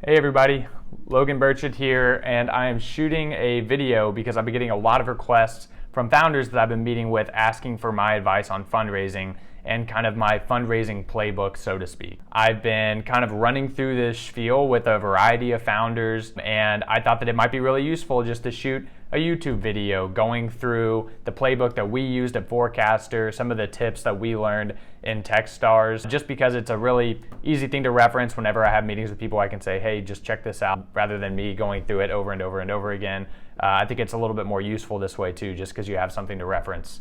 Hey everybody, Logan Burchett here, and I am shooting a video because I've been getting a lot of requests from founders that I've been meeting with asking for my advice on fundraising and kind of my fundraising playbook, so to speak. I've been kind of running through this spiel with a variety of founders, and I thought that it might be really useful just to shoot a YouTube video going through the playbook that we used at Forecaster, some of the tips that we learned in Techstars, just because it's a really easy thing to reference whenever I have meetings with people. I can say, hey, just check this out, rather than me going through it over and over and over again. I think it's a little bit more useful this way too, just because you have something to reference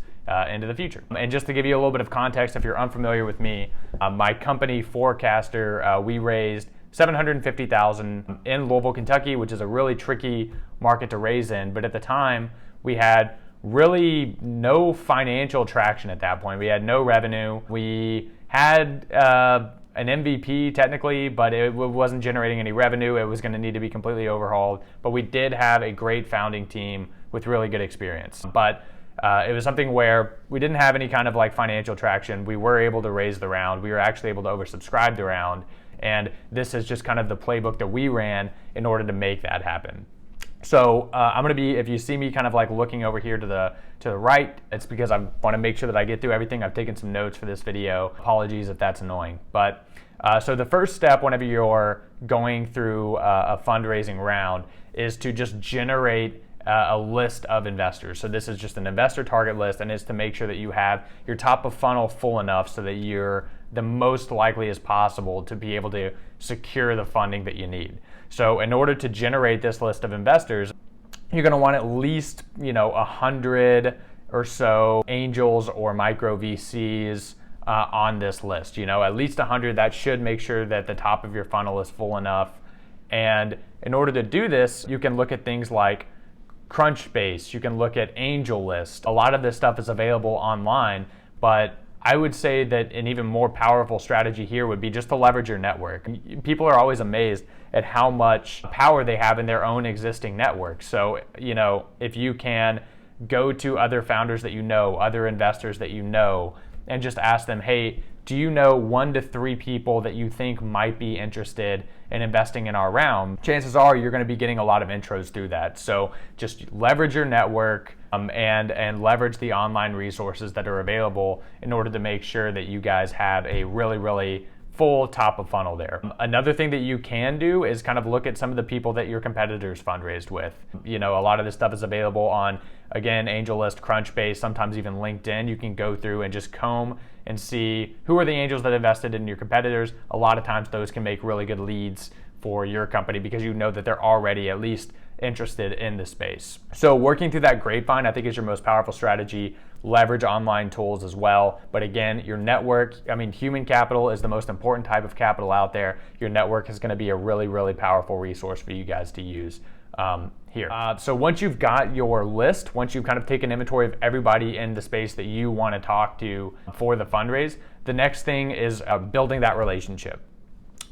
into the future. And just to give you a little bit of context, if you're unfamiliar with me, my company Forecaster, we raised $750,000 in Louisville, Kentucky, which is a really tricky market to raise in. But at the time, we had really no financial traction at that point. We had no revenue. We had an MVP technically, but it wasn't generating any revenue. It was going to need to be completely overhauled. But we did have a great founding team with really good experience. But it was something where we didn't have any kind of like financial traction. We were able to raise the round. We were actually able to oversubscribe the round. And this is just kind of the playbook that we ran in order to make that happen. So I'm going to be, if you see me kind of like looking over here to the right, it's because I want to make sure that I get through everything. I've taken some notes for this video. Apologies if that's annoying. But so the first step whenever you're going through a fundraising round is to just generate a list of investors. So this is just an investor target list, and it's to make sure that you have your top of funnel full enough so that you're the most likely as possible to be able to secure the funding that you need. So in order to generate this list of investors, you're going to want at least 100 or so angels or micro VCs on this list. At least 100. That should make sure that the top of your funnel is full enough. And in order to do this, you can look at things like Crunchbase. You can look at AngelList. A lot of this stuff is available online, but I would say that an even more powerful strategy here would be just to leverage your network. People are always amazed at how much power they have in their own existing network. So, if you can go to other founders that you know, other investors that you know, and just ask them, hey, do you know 1 to 3 people that you think might be interested in investing in our round? Chances are you're going to be getting a lot of intros through that. So just leverage your network and leverage the online resources that are available in order to make sure that you guys have a really, really full top of funnel there. Another thing that you can do is kind of look at some of the people that your competitors fundraised with. A lot of this stuff is available on, again, AngelList, Crunchbase, sometimes even LinkedIn. You can go through and just comb and see who are the angels that invested in your competitors. A lot of times those can make really good leads for your company because you know that they're already at least interested in the space. So working through that grapevine, I think, is your most powerful strategy. Leverage online tools as well. But again, your network, human capital is the most important type of capital out there. Your network is going to be a really, really powerful resource for you guys to use here. So once you've got your list, once you've kind of taken inventory of everybody in the space that you want to talk to for the fundraise, the next thing is building that relationship.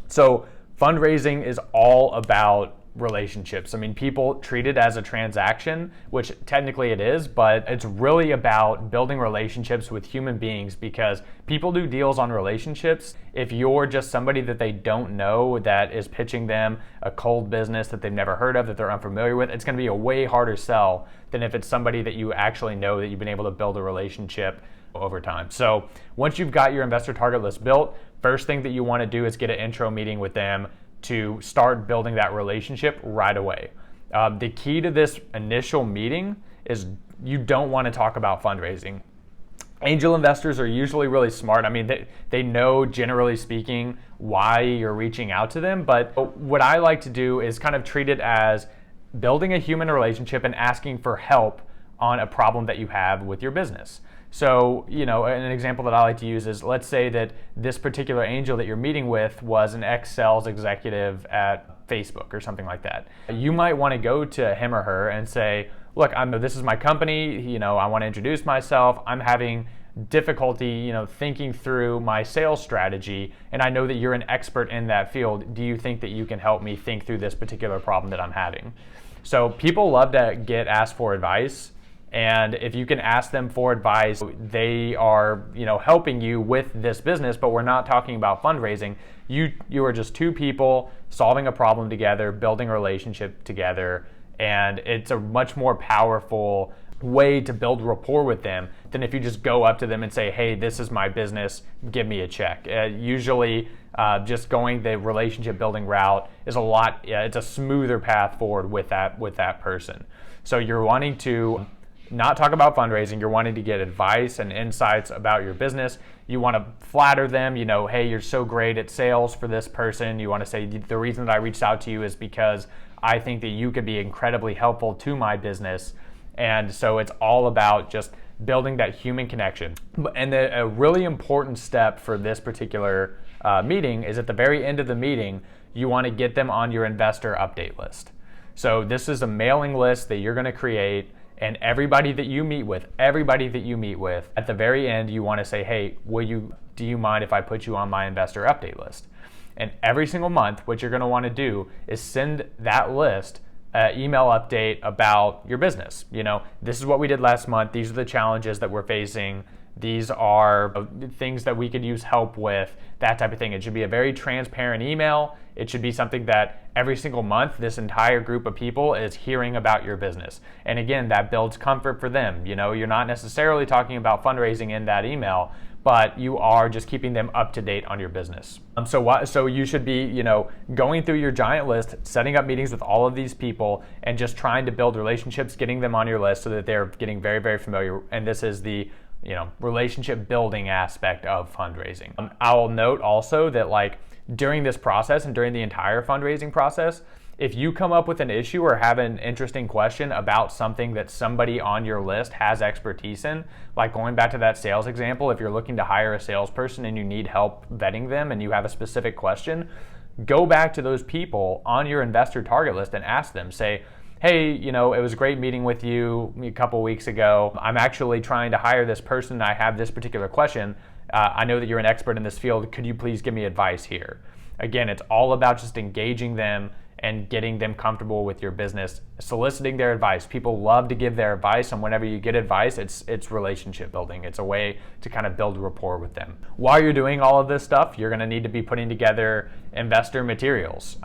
So fundraising is all about relationships. People treat it as a transaction, which technically it is, but it's really about building relationships with human beings, because people do deals on relationships. If you're just somebody that they don't know that is pitching them a cold business that they've never heard of, that they're unfamiliar with, it's going to be a way harder sell than if it's somebody that you actually know, that you've been able to build a relationship over time. So once you've got your investor target list built, first thing that you want to do is get an intro meeting with them to start building that relationship right away. The key to this initial meeting is you don't want to talk about fundraising. Angel investors are usually really smart. They know, generally speaking, why you're reaching out to them. But what I like to do is kind of treat it as building a human relationship and asking for help on a problem that you have with your business. So, an example that I like to use is, let's say that this particular angel that you're meeting with was an ex-sales executive at Facebook or something like that. You might want to go to him or her and say, look, this is my company, I want to introduce myself. I'm having difficulty, thinking through my sales strategy, and I know that you're an expert in that field. Do you think that you can help me think through this particular problem that I'm having? So people love to get asked for advice. And if you can ask them for advice, they are, helping you with this business, but we're not talking about fundraising. You are just two people solving a problem together, building a relationship together, and it's a much more powerful way to build rapport with them than if you just go up to them and say, hey, this is my business, give me a check. Usually just going the relationship building route is it's a smoother path forward with that person. So you're wanting to not talk about fundraising, you're wanting to get advice and insights about your business. You want to flatter them, hey, you're so great at sales for this person. You want to say, the reason that I reached out to you is because I think that you could be incredibly helpful to my business. And so it's all about just building that human connection. And a really important step for this particular meeting is at the very end of the meeting, you want to get them on your investor update list. So this is a mailing list that you're going to create, and everybody that you meet with, at the very end, you want to say, hey, do you mind if I put you on my investor update list? And every single month, what you're going to want to do is send that list email update about your business. This is what we did last month. These are the challenges that we're facing. These are things that we could use help with, that type of thing. It should be a very transparent email. It should be something that every single month, this entire group of people is hearing about your business. And again, that builds comfort for them. You're not necessarily talking about fundraising in that email, but you are just keeping them up to date on your business. So you should be, going through your giant list, setting up meetings with all of these people, and just trying to build relationships, getting them on your list so that they're getting very, very familiar. And this is the relationship building aspect of fundraising. I'll note also that during this process and during the entire fundraising process, if you come up with an issue or have an interesting question about something that somebody on your list has expertise in, like going back to that sales example, if you're looking to hire a salesperson and you need help vetting them and you have a specific question, go back to those people on your investor target list and ask them, say, hey, it was great meeting with you a couple weeks ago. I'm actually trying to hire this person. I have this particular question. I know that you're an expert in this field. Could you please give me advice here? Again, it's all about just engaging them and getting them comfortable with your business, soliciting their advice. People love to give their advice, and whenever you get advice, it's relationship building. It's a way to kind of build rapport with them. While you're doing all of this stuff, you're going to need to be putting together investor materials.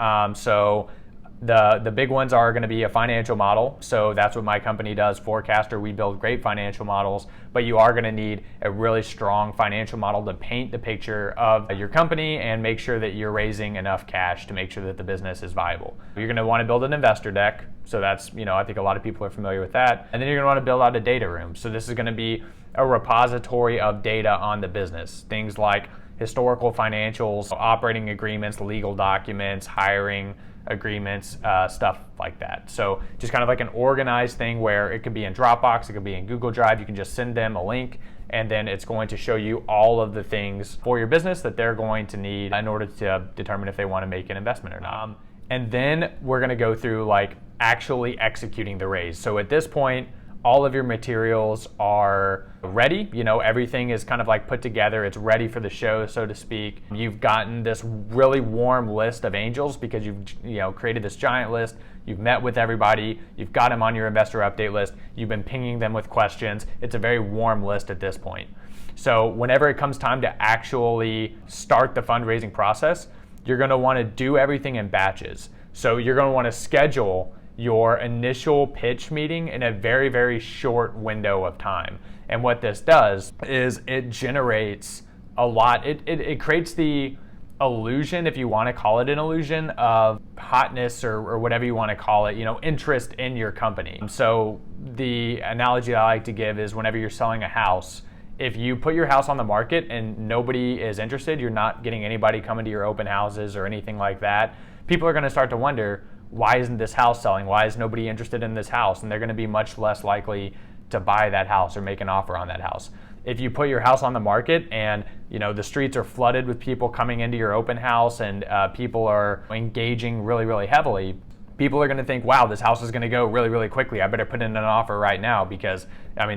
The big ones are going to be a financial model. So that's what my company does, Forecaster. We build great financial models, but you are going to need a really strong financial model to paint the picture of your company and make sure that you're raising enough cash to make sure that the business is viable. You're going to want to build an investor deck. So that's, I think a lot of people are familiar with that. And then you're going to want to build out a data room. So this is going to be a repository of data on the business. Things like historical financials, operating agreements, legal documents, hiring agreements, stuff like that. So just kind of like an organized thing where it could be in Dropbox, it could be in Google Drive. You can just send them a link, and then it's going to show you all of the things for your business that they're going to need in order to determine if they want to make an investment or not. And then we're going to go through actually executing the raise. So at this point, all of your materials are ready. Everything is kind of put together. It's ready for the show, so to speak. You've gotten this really warm list of angels because you've created this giant list. You've met with everybody. You've got them on your investor update list. You've been pinging them with questions. It's a very warm list at this point. So whenever it comes time to actually start the fundraising process, you're going to want to do everything in batches. So you're going to want to schedule your initial pitch meeting in a very, very short window of time. And what this does is it generates a lot. It creates the illusion, if you want to call it an illusion, of hotness or whatever you want to call it, interest in your company. So the analogy I like to give is whenever you're selling a house, if you put your house on the market and nobody is interested, you're not getting anybody coming to your open houses or anything like that, people are going to start to wonder, why isn't this house selling? Why is nobody interested in this house? And they're going to be much less likely to buy that house or make an offer on that house. If you put your house on the market and the streets are flooded with people coming into your open house and people are engaging really, really heavily, people are going to think, wow, this house is going to go really, really quickly. I better put in an offer right now because,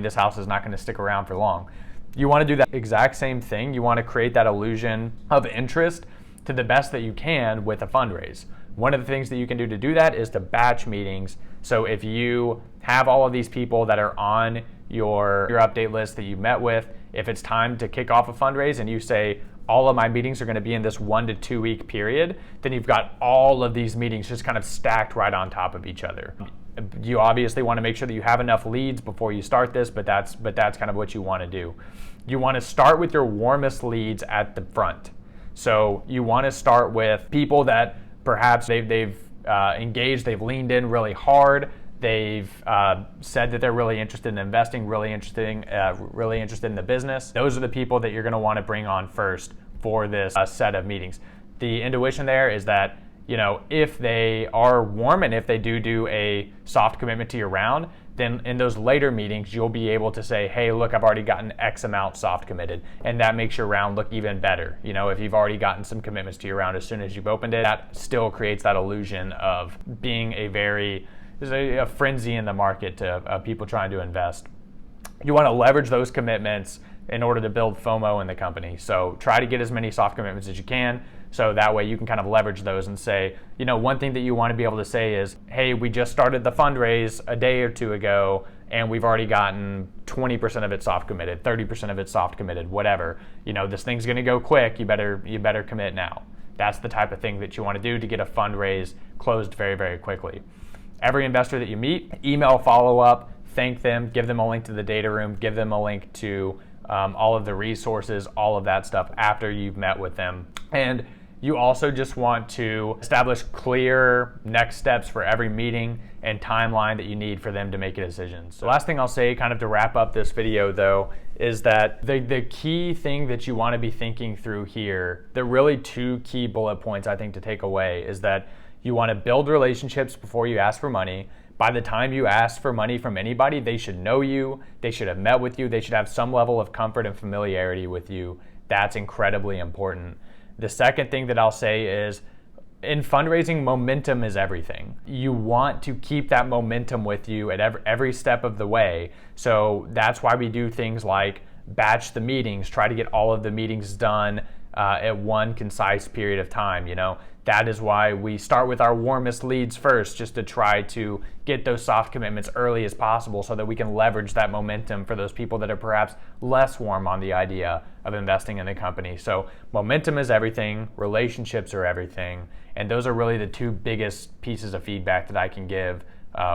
this house is not going to stick around for long. You want to do that exact same thing. You want to create that illusion of interest to the best that you can with a fundraise. One of the things that you can do to do that is to batch meetings. So if you have all of these people that are on your update list that you met with, if it's time to kick off a fundraise and you say, all of my meetings are going to be in this 1 to 2 week period, then you've got all of these meetings just kind of stacked right on top of each other. You obviously want to make sure that you have enough leads before you start this, but that's kind of what you want to do. You want to start with your warmest leads at the front. So you want to start with people that perhaps they've engaged, they've leaned in really hard, they've said that they're really interested in investing, really interested in the business. Those are the people that you're going to want to bring on first for this set of meetings. The intuition there is that, if they are warm and if they do a soft commitment to your round, then in those later meetings, you'll be able to say, hey, look, I've already gotten X amount soft committed. And that makes your round look even better. If you've already gotten some commitments to your round as soon as you've opened it, that still creates that illusion of being there's a frenzy in the market of people trying to invest. You want to leverage those commitments in order to build FOMO in the company. So try to get as many soft commitments as you can. So that way you can kind of leverage those and say, one thing that you want to be able to say is, hey, we just started the fundraise a day or two ago and we've already gotten 20% of it soft committed, 30% of it soft committed, whatever. This thing's going to go quick. You better commit now. That's the type of thing that you want to do to get a fundraise closed very, very quickly. Every investor that you meet, email follow up, thank them, give them a link to the data room, give them a link to all of the resources, all of that stuff after you've met with them. And you also just want to establish clear next steps for every meeting and timeline that you need for them to make a decision. So the last thing I'll say kind of to wrap up this video though, is that the key thing that you want to be thinking through here, the really 2 key bullet points I think to take away is that you want to build relationships before you ask for money. By the time you ask for money from anybody, they should know you, they should have met with you, they should have some level of comfort and familiarity with you. That's incredibly important. The second thing that I'll say is, in fundraising, momentum is everything. You want to keep that momentum with you at every step of the way. So that's why we do things like batch the meetings, try to get all of the meetings done at one concise period of time. That is why we start with our warmest leads first, just to try to get those soft commitments early as possible so that we can leverage that momentum for those people that are perhaps less warm on the idea of investing in the company. So momentum is everything, relationships are everything, and those are really the 2 biggest pieces of feedback that I can give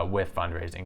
with fundraising.